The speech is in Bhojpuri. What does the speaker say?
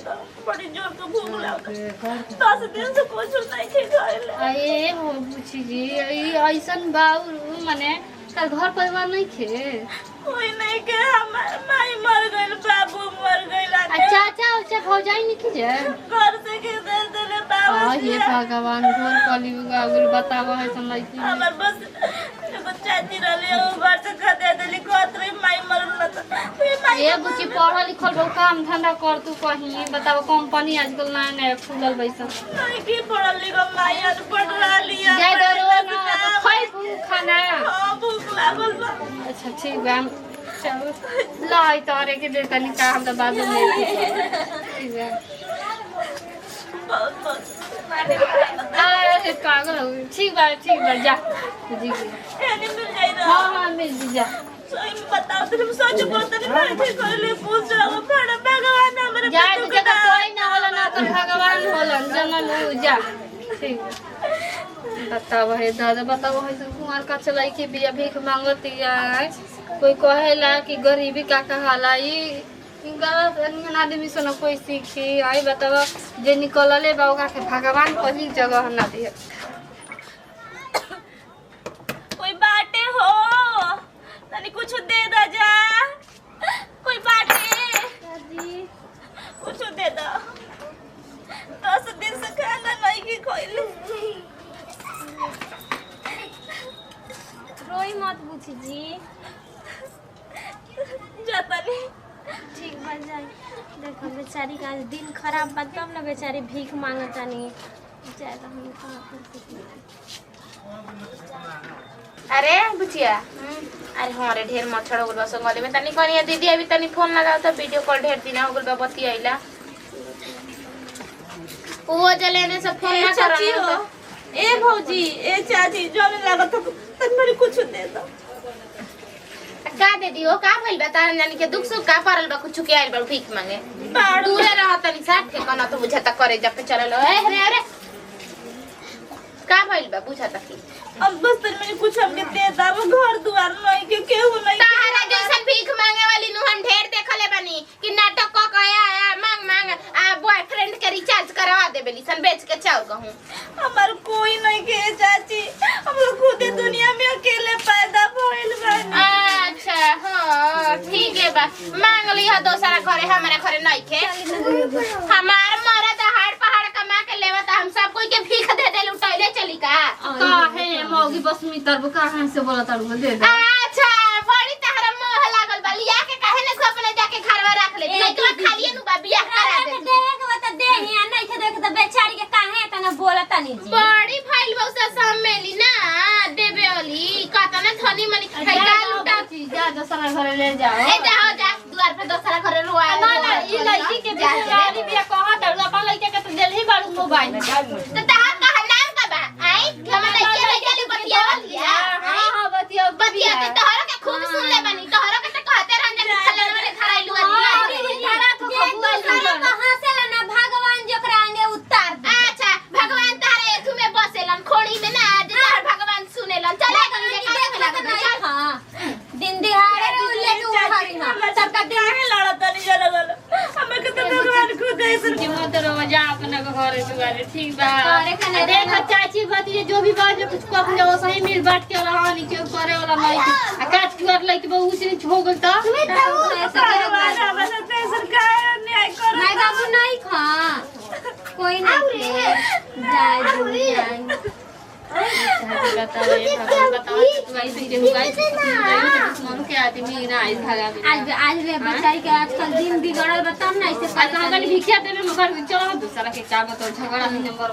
तो बड़ी जोर के भूख लागल 10 दिन से कुछ नहीं खाइले। अरे हो बुची जी ऐसन बाऊ माने तार घर परिवार नहीं खे कोई नहीं के हमार माई मर गइल बाबू मर गइल। अच्छा भौजाई नहीं की जे घर से के दे देले बाबू। ये भगवान घोर कलयुग आगुल बतावा है सन लइकी हमर बस एगो चाची रहले ओ घर से खा दे देली कोतरी माई मरल त ये बुची पढ़ल लिखल बहु काम धंधा कर तू कहीं बताओ कंपनी आजकल नया नया खुलल बैसन नहीं की पढ़ल लिखल माई आज पढ़ रहली है जाय दरो ना तो खाई खाना हां भूख लागल बा। अच्छा ठीक बा चलो लाई तारे के दे तनी का हम तो बाद में ठीक है अरे कागल ठीक बा जा जी यानी मिल जाई ना। हां मिल जा सही में बताओ तुम सच बोलते नहीं मैं कर ले पूछ रहा खड़ा भगवान हमरे जाए तो जगह कोई ना होला ना तो भगवान होलन जनन हो जा ठीक बताओ है दादा बताओ है कुमार का चलाई के बिया भीख मांगती है कोई कहेला कि गरीबी का कहाला ई गलत अन्य आदमी से न कोई सीखी आई बताओ जे निकलले बाबा के भगवान पहली जगह ना दे कोई बाटे हो तनी कुछ दे दा जा कोई बाटे दादी कुछ दे दा 10 दिन से खाना नहीं की खोइले। रोई मत बुची जी जाता नहीं ठीक बन जाए। देखो बेचारी का आज दिन खराब बा तब ना बेचारी भीख मांगता नहीं जाए तो हम कहाँ कर अरे बुचिया अरे हमारे ढेर मच्छर हो गल संगले में तनी कनिया दीदी अभी तनी फोन लगाओ तो वीडियो कॉल ढेर दिन हो गल बती आइला वो जलेने से फोन ना चाची करना हो ए भौजी ए चाची जो ने लागत तन मेरे कुछ दे दो। का दे दियो का भइल बा तारन जानी के दुख सुख का परल बा कुछ के आइल बा भीख मांगे दूरे रह तनी साथ के कना तो बुझाता करे जब पे चललो ए अरे का भइल बा बुझाता की अब बस तन मेरे कुछ हमके दे दा वो घर दुआर नहीं के केहू नहीं तारा जैसन भीख मांगे वाली नु हम ढेर देखले बानी कि नाटक क कया आया मांग आ बॉयफ्रेंड के रिचार्ज करवा दे बेली सन बेच के चाउ कहूं हमार कोई नहीं के चाची हम लोग खुद दुनिया में अकेले पैदा भइल बानी। अच्छा हां ठीक है बा मांग लिया दोसरा घरे हमारे घरे नहीं के हमार मरद हाड़ पहाड़ कमा के लेवत हम सब कोई के भीख दे दे लुटाइले चली का काहे मौगी बस मी तरब कहां से बोला तारू दे दे अच्छा बड़ी तहरा मोह लागल बा लिया के काहे ने सब अपने जाके घरवा रख ले नहीं तो खालिए नु बा बियाह करा दे देख बता दे हिया नहीं थे देख तो बेचारी के काहे तना बोलता नहीं जी बड़ी फाइल बउसा सब मेली ना देबे वाली कहता ना धनी मनी खैला लुटा जा दूसरा घरे ले जाओ ए जाओ जा द्वार पे दूसरा घरे रुआ ना ना ई लड़की के बेचारी बिया कहा तारू अपन लड़के के तो देल ही बारू मोबाइल तो तार का नाम का बा आई हम लइके लइके बतिया लिया हां बतिया बतिया के तोहरा के खूब सुन ले बनी तोहरा के तो कहते रहन जे खले वाले धराइलु कहां से लाना भगवान जोकरा आगे उतार दे। अच्छा भगवान तारे एथु में बसेलन खोड़ी में ना जे तार भगवान सुनेलन चले गन जे काहे लागत हां दिन दिहाड़े उल्ले तू उठारी हां सबका काहे लड़त नहीं जरा गल हमें के तो भगवान खुद ऐसे जीवन तो रोजा अपना घर दुआरे ठीक बा अरे खाने देख चाची भतीजे जो भी बात जो कुछ कह जाओ सही मिल बांट के रहानी के करे वाला नहीं आ काट कर लइके बहु से हो गल त भगवान हमें सरकार न्याय कर नहीं बाबू नहीं खा कोई नहीं जाए बताओ तू ऐसे जे हुआ मन के आदमी ना आई भागा आज रे बेचारी के आजकल दिन बिगड़ल बताम ना ऐसे आज हम भिक्षा देवे मगर चलो दूसरा के का बताओ झगड़ा नहीं नंबर